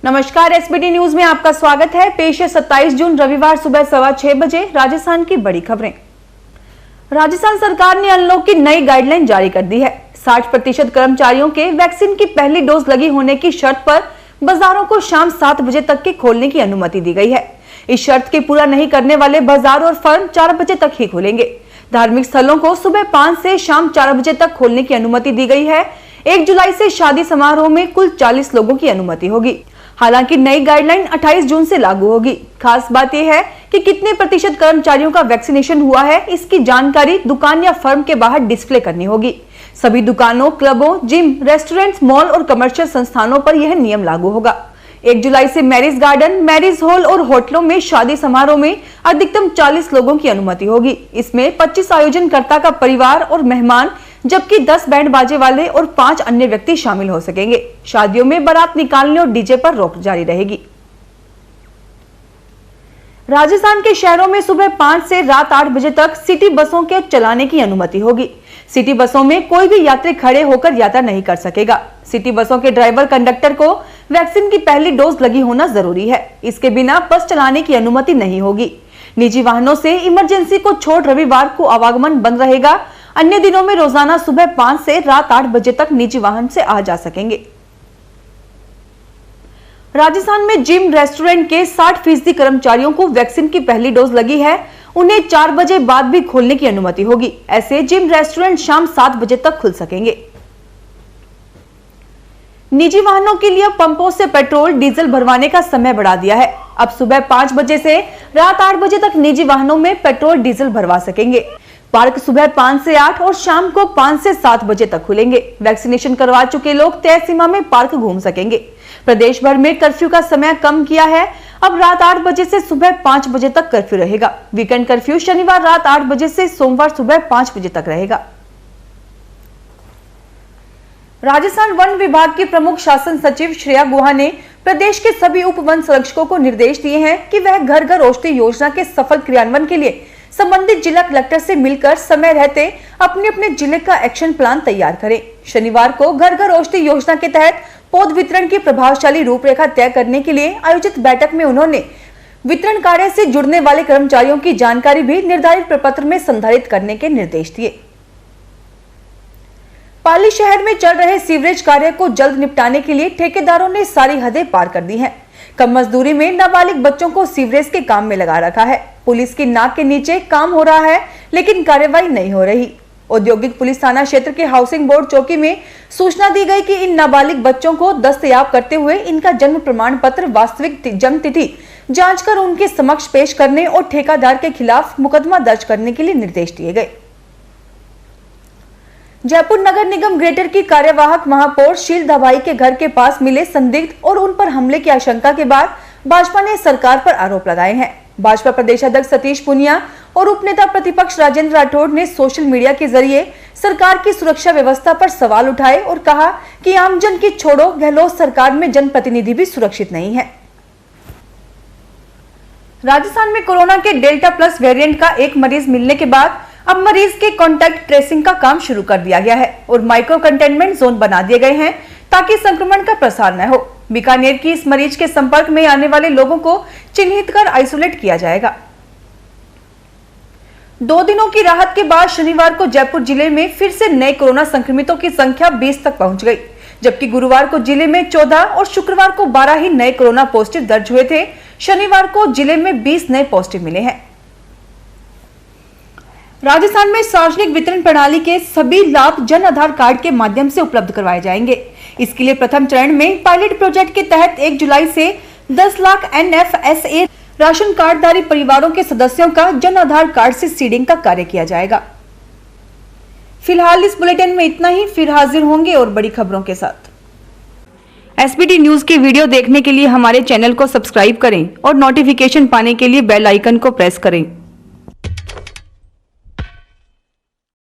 नमस्कार, SBT news में आपका स्वागत है। पेश है 27 जून रविवार सुबह 6:15 बजे राजस्थान की बड़ी खबरें। राजस्थान सरकार ने अनलॉक की नई गाइडलाइन जारी कर दी है। 60% कर्मचारियों के वैक्सीन की पहली डोज लगी होने की शर्त पर बाजारों को शाम 7 बजे तक के खोलने की अनुमति दी गई है। इस शर्त के पूरा नहीं करने वाले बाजार और फर्म 4 बजे तक ही खोलेंगे। धार्मिक स्थलों को सुबह 5 से शाम 4 बजे तक खोलने की अनुमति दी गई है। 1 जुलाई से शादी समारोह में कुल 40 लोगों की अनुमति होगी। हालांकि नई गाइडलाइन 28 जून से लागू होगी। खास बात यह है कि कितने प्रतिशत कर्मचारियों का वैक्सीनेशन हुआ है, इसकी जानकारी दुकान या फर्म के बाहर डिस्प्ले करनी होगी। सभी दुकानों, क्लबों, जिम, रेस्टोरेंट्स, मॉल और कमर्शियल संस्थानों पर यह नियम लागू होगा। 1 जुलाई से मैरिज गार्डन, मैरिज हॉल और होटलों में शादी समारोह में अधिकतम 40 लोगों की अनुमति होगी। इसमें 25 आयोजनकर्ता का परिवार और मेहमान, जबकि 10 बैंड बाजे वाले और 5 अन्य व्यक्ति शामिल हो सकेंगे। शादियों में बारात निकालने और डीजे पर रोक जारी रहेगी। राजस्थान के शहरों में सुबह 5 से रात 8 बजे तक सिटी बसों के चलाने की अनुमति होगी। सिटी बसों में कोई भी यात्री खड़े होकर यात्रा नहीं कर सकेगा। सिटी बसों के ड्राइवर, कंडक्टर को वैक्सीन की पहली डोज लगी होना जरूरी है। इसके बिना बस चलाने की अनुमति नहीं होगी। निजी वाहनों से इमरजेंसी को छोड़ रविवार को आवागमन बंद रहेगा। अन्य दिनों में रोजाना सुबह 5 से रात 8 बजे तक निजी वाहन से आ जा सकेंगे। राजस्थान में जिम, रेस्टोरेंट के 60% कर्मचारियों को वैक्सीन की पहली डोज लगी है। उन्हें 4 बजे बाद भी खोलने की अनुमति होगी। ऐसे जिम, रेस्टोरेंट शाम 7 बजे तक खुल सकेंगे। निजी वाहनों के लिए पंपों से पेट्रोल, डीजल भरवाने का समय बढ़ा दिया है। अब सुबह 5 बजे से रात 8 बजे तक निजी वाहनों में पेट्रोल, डीजल भरवा सकेंगे। पार्क सुबह 5 से 8 और शाम को 5 से 7 बजे तक खुलेंगे। वैक्सीनेशन करवा चुके लोग तय सीमा में पार्क घूम सकेंगे। प्रदेश भर में कर्फ्यू का समय कम किया है। अब रात 8 बजे से सुबह 5 बजे तक कर्फ्यू रहेगा। वीकेंड कर्फ्यू शनिवार रात 8 बजे से सोमवार सुबह 5 बजे तक रहेगा। राजस्थान वन विभाग की प्रमुख शासन सचिव श्रेया गुहा ने प्रदेश के सभी उप वन संरक्षकों को निर्देश दिए हैं कि वह घर घर औषधि योजना के सफल क्रियान्वयन के लिए संबंधित जिला कलेक्टर से मिलकर समय रहते अपने अपने जिले का एक्शन प्लान तैयार करें। शनिवार को घर घर औषधि योजना के तहत पौध वितरण की प्रभावशाली रूपरेखा तय करने के लिए आयोजित बैठक में उन्होंने वितरण कार्य से जुड़ने वाले कर्मचारियों की जानकारी भी निर्धारित प्रपत्र में संधारित करने के निर्देश दिए। पाली शहर में चल रहे सीवरेज कार्य को जल्द निपटाने के लिए ठेकेदारों ने सारी हदें पार कर दी हैं। कम मजदूरी में नाबालिग बच्चों को सीवरेज के काम में लगा रखा है। पुलिस की नाक के नीचे काम हो रहा है, लेकिन कार्रवाई नहीं हो रही। औद्योगिक पुलिस थाना क्षेत्र के हाउसिंग बोर्ड चौकी में सूचना दी गई कि इन नाबालिग बच्चों को दस्तयाब करते हुए इनका जन्म प्रमाण पत्र, वास्तविक जन्म तिथि जांच कर उनके समक्ष पेश करने और ठेकेदार के खिलाफ मुकदमा दर्ज करने के लिए निर्देश दिए गए। जयपुर नगर निगम ग्रेटर की कार्यवाहक महापौर शील दबाई के घर के पास मिले संदिग्ध और उन पर हमले की आशंका के बाद भाजपा ने सरकार पर आरोप लगाए हैं। भाजपा प्रदेशाध्यक्ष सतीश पुनिया और उपनेता प्रतिपक्ष राजेंद्र राठौड़ ने सोशल मीडिया के जरिए सरकार की सुरक्षा व्यवस्था पर सवाल उठाए और कहा कि आमजन की छोड़ो, गहलोत सरकार में जनप्रतिनिधि भी सुरक्षित नहीं है। राजस्थान में कोरोना के डेल्टा प्लस वेरिएंट का एक मरीज मिलने के बाद अब मरीज के कॉन्टैक्ट ट्रेसिंग का काम शुरू कर दिया गया है और माइक्रो कंटेनमेंट जोन बना दिए गए हैं ताकि संक्रमण का प्रसार न हो। बीकानेर की इस मरीज के संपर्क में आने वाले लोगों को चिन्हित कर आइसोलेट किया जाएगा। 2 दिनों की राहत के बाद शनिवार को जयपुर जिले में फिर से नए कोरोना संक्रमितों की संख्या 20 तक पहुंच गई, जबकि गुरुवार को जिले में 14 और शुक्रवार को 12 ही नए कोरोना पॉजिटिव दर्ज हुए थे। शनिवार को जिले में 20 नए पॉजिटिव मिले हैं। राजस्थान में सार्वजनिक वितरण प्रणाली के सभी लाभ जन आधार कार्ड के माध्यम से उपलब्ध करवाए जाएंगे। इसके लिए प्रथम चरण में पायलट प्रोजेक्ट के तहत 1 जुलाई से 10 लाख NFSA राशन कार्डधारी परिवारों के सदस्यों का जन आधार कार्ड से सीडिंग का कार्य किया जाएगा। फिलहाल इस बुलेटिन में इतना ही। फिर हाजिर होंगे और बड़ी खबरों के साथ। एसबीटी न्यूज के वीडियो देखने के लिए हमारे चैनल को सब्सक्राइब करें और नोटिफिकेशन पाने के लिए बेल आइकन को प्रेस करें।